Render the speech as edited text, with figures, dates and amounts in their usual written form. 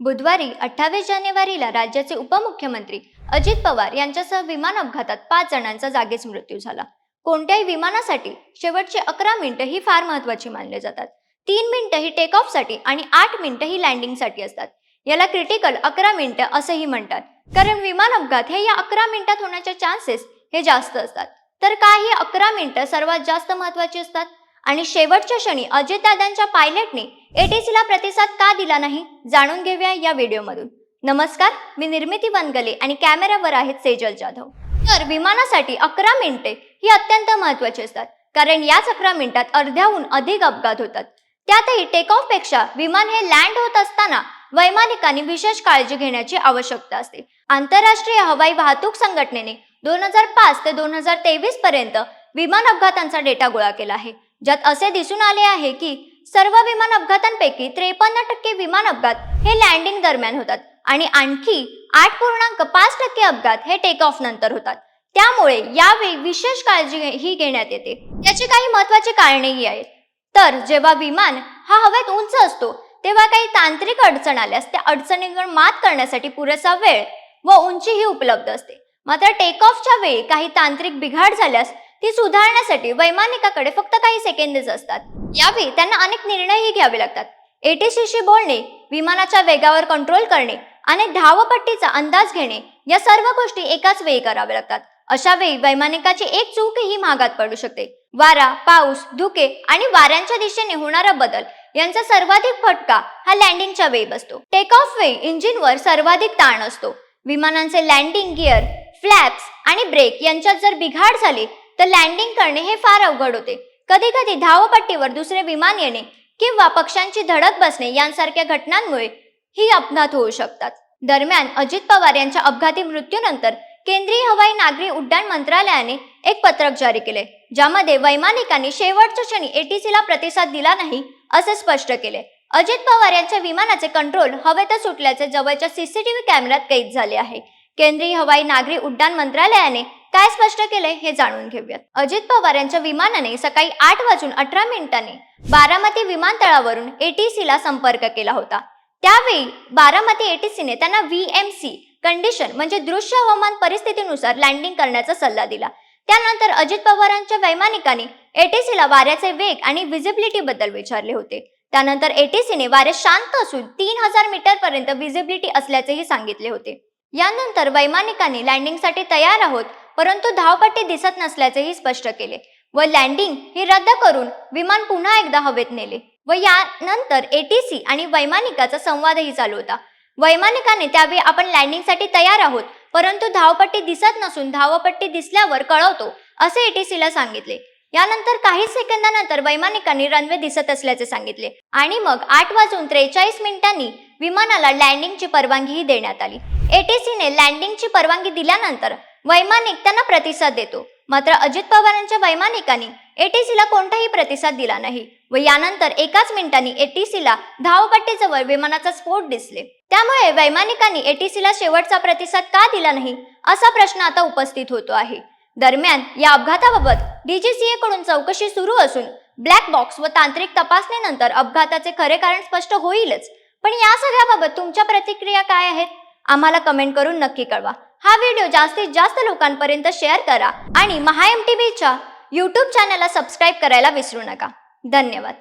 बुधवारी 28 जानेवारीला राज्याचे उपमुख्यमंत्री अजित पवार यांच्यासह विमान अपघातात 5 जणांचा जागीच मृत्यू झाला. कोणत्याही विमानासाठी शेवटचे 11 मिनिटं ही फार महत्त्वाची मानले जातात. 3 मिनिटं ही टेक ऑफसाठी आणि 8 मिनिटं ही लँडिंगसाठी असतात. याला क्रिटिकल 11 मिनिटं असंही म्हणतात, कारण विमान अपघात हे या 11 मिनिटात होण्याचे चान्सेस हे जास्त असतात. तर का ही 11 मिनिटं सर्वात जास्त महत्त्वाची असतात? आणि शेवटच्या क्षणी अजितदादांच्या पायलटने एटीसीला प्रतिसाद का दिला नाही, जाणून घेऊया या व्हिडिओमधून. नमस्कार, मी निर्मिती वनगले आणि कॅमेरावर आहेत सेजल जाधव. तर विमानासाठी 11 मिनिटे ही अत्यंत महत्त्वाची असतात, कारण याच 11 मिनिटात अर्ध्याहून अधिक अपघात होतात. त्यातही टेक ऑफ पेक्षा विमान हे लँड होत असताना वैमानिकांनी विशेष काळजी घेण्याची आवश्यकता असते. आंतरराष्ट्रीय हवाई वाहतूक संघटनेने 2005 ते 2023 पर्यंत विमान अपघातांचा डेटा गोळा केला आहे, ज्यात असे दिसून आले आहे की सर्व विमान अपघातांपैकी 53% विमान अपघात हे लँडिंग दरम्यान होतात आणि आणखी 8.5% अपघात हे टेक ऑफ नंतर होतात. त्यामुळे यावेळी विशेष काळजी ही घेण्यात येते. याची काही महत्त्वाची कारणेही आहेत. तर जेव्हा विमान हा हवेत उंच असतो तेव्हा काही तांत्रिक अडचण आल्यास त्या अडचणींवर मात करण्यासाठी पुरेसा वेळ व उंचीही उपलब्ध असते. मात्र टेक ऑफच्या वेळी काही तांत्रिक बिघाड झाल्यास ती सुधारण्यासाठी वैमानिकाकडे फक्त काही सेकंदच असतात. यावेळी त्यांना अनेक निर्णयही घ्यावे लागतात. एटीसीशी बोलणे, विमानाच्या वेगावर कंट्रोल करणे आणि धावपट्टीचा अंदाज घेणे या सर्व गोष्टी एकाच वेळी कराव्या लागतात. अशा वेळी वैमानिकाची एक चूकही महागात पडू शकते. वारा, पाऊस, धुके आणि वाऱ्यांच्या दिशेने होणारा बदल यांचा सर्वाधिक फटका हा लँडिंगच्या वेळी बसतो. टेक ऑफ वेळी इंजिनवर सर्वाधिक ताण असतो. विमानांचे लँडिंग गिअर, फ्लॅप्स आणि ब्रेक यांच्यात जर बिघाड झाले तर लँडिंग करणे हे फार अवघड होते. कधी कधी धावपट्टीवर दुसरे विमान येणे किंवा पक्ष्यांची धडक बसणे यांसारख्या घटनांमुळे ही अपघात होऊ शकतात. दरम्यान अजित पवार यांच्या अपघाती मृत्यूनंतर केंद्रीय हवाई नागरी उड्डाण मंत्रालयाने एक पत्रक जारी केले, ज्यामध्ये वैमानिकांनी शेवटच्या क्षणी एटीसीला प्रतिसाद दिला नाही असे स्पष्ट केले. अजित पवार यांच्या विमानाचे कंट्रोल हवेतच सुटल्याचे जवळच्या सीसीटीव्ही कॅमेऱ्यात कैद झाले आहे. केंद्रीय हवाई नागरी उड्डाण मंत्रालयाने काय स्पष्ट केले हे जाणून घेऊयात. अजित पवार यांच्या विमानाने सकाळी 8:18 बारामती विमानतळावरून एटीसीला संपर्क केला होता. त्यावेळी बारामती एटीसीने त्यांना VMC कंडिशन म्हणजे दृश्य हवामान परिस्थितीनुसार लँडिंग करण्याचा सल्ला दिला. त्यानंतर अजित पवारांच्या वैमानिकांनी एटीसीला वाऱ्याचे वेग आणि व्हिजिबिलिटी बद्दल विचारले होते. त्यानंतर एटीसीने वारे शांत असून 3000 मीटर पर्यंत व्हिजिबिलिटी असल्याचेही सांगितले होते. यानंतर वैमानिकांनी लँडिंगसाठी तयार आहोत, परंतु धावपट्टी दिसत नसल्याचेही स्पष्ट केले व लँडिंग ही रद्द करून विमान पुन्हा एकदा हवेत नेले व यानंतर एटीसी आणि वैमानिकाचा संवादही चालू होता. वैमानिकाने त्यावेळी आपण लँडिंगसाठी तयार आहोत, परंतु धावपट्टी दिसत नसून धावपट्टी दिसल्यावर कळवतो असे एटीसीला सांगितले. यानंतर काही सेकंदानंतर वैमानिकांनी रनवे दिसत असल्याचे सांगितले आणि मग 8:43 विमानाला लँडिंगची परवानगीही देण्यात आली. एटीसीने लँडिंगची परवानगी दिल्यानंतर वैमानिक त्यांना प्रतिसाद देतो. मात्र अजित पवारांच्या वैमानिकांनी एटीसीला कोणताही प्रतिसाद दिला नाही व यानंतर एकाच मिनिटांनी एटीसीला धावपट्टीजवळ विमानाचा स्फोट दिसले. त्यामुळे वैमानिकांनी एटीसीला शेवटचा प्रतिसाद का दिला नाही असा प्रश्न आता उपस्थित होतो आहे. दरम्यान या अपघाताबाबत DGCA कडून चौकशी सुरू असून ब्लॅक बॉक्स व तांत्रिक तपासणीनंतर अपघाताचे खरे कारण स्पष्ट होईलच. पण या सगळ्याबाबत तुमच्या प्रतिक्रिया काय आहेत, आम्हाला कमेंट करून नक्की कळवा. हा व्हिडिओ जास्तीत जास्त लोकांपर्यंत शेअर करा आणि महाएमटीव्हीच्या YouTube चॅनलला सबस्क्राईब करायला विसरू नका. धन्यवाद.